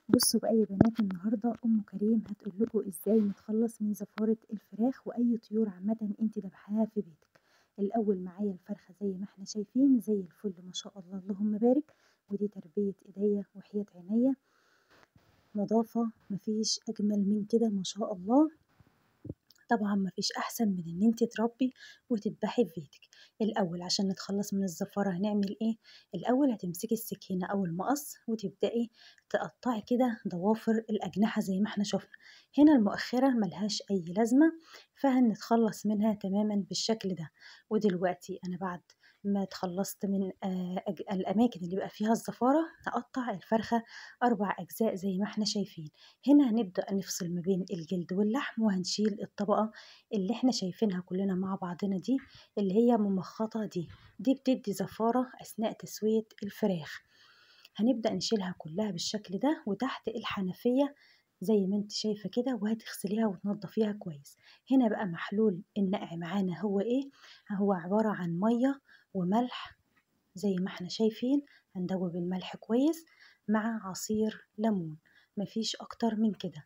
بصوا بقى يا بنات، النهارده ام كريم هتقول لكم ازاي نتخلص من زفاره الفراخ واي طيور عامه انت ذبحاها في بيتك. الاول معايا الفرخه زي ما احنا شايفين زي الفل ما شاء الله اللهم بارك. ودي تربيه ايديا وحياه عينيا، نظافه مفيش اجمل من كده ما شاء الله. طبعا مفيش احسن من ان انت تربي وتذبحي في بيتك. الاول عشان نتخلص من الزفاره هنعمل ايه؟ الاول هتمسكي السكينه او المقص وتبداي تقطعي كده ضوافر الاجنحه زي ما احنا شفنا. هنا المؤخره ملهاش اي لازمه، فهنتخلص منها تماما بالشكل ده. ودلوقتي انا بعد ما اتخلصت من الاماكن اللي بقى فيها الزفاره، هقطع الفرخه 4 اجزاء زي ما احنا شايفين. هنا هنبدأ نفصل ما بين الجلد واللحم، وهنشيل الطبقة اللي احنا شايفينها كلنا مع بعضنا دي، اللي هي ممخطة دي بتدي زفارة أثناء تسوية الفراخ. هنبدأ نشيلها كلها بالشكل ده، وتحت الحنفية زي ما انت شايفة كده، وهتغسليها وتنضفيها كويس. هنا بقى محلول النقع معانا هو ايه؟ هو عبارة عن مية وملح زي ما احنا شايفين. هندوب الملح كويس مع عصير ليمون، مفيش اكتر من كده.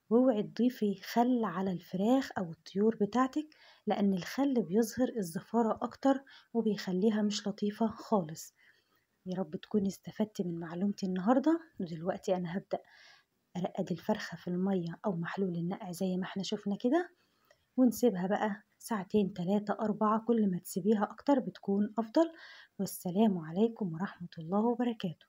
واوعي تضيفي خل على الفراخ او الطيور بتاعتك، لان الخل بيظهر الزفارة اكتر وبيخليها مش لطيفة خالص. يا رب تكوني استفدتي من معلومتي النهاردة. ودلوقتي انا هبدأ ارقد الفرخة في المية او محلول النقع زي ما احنا شفنا كده، ونسيبها بقى ساعتين 3 4. كل ما تسيبيها أكتر بتكون أفضل. والسلام عليكم ورحمة الله وبركاته.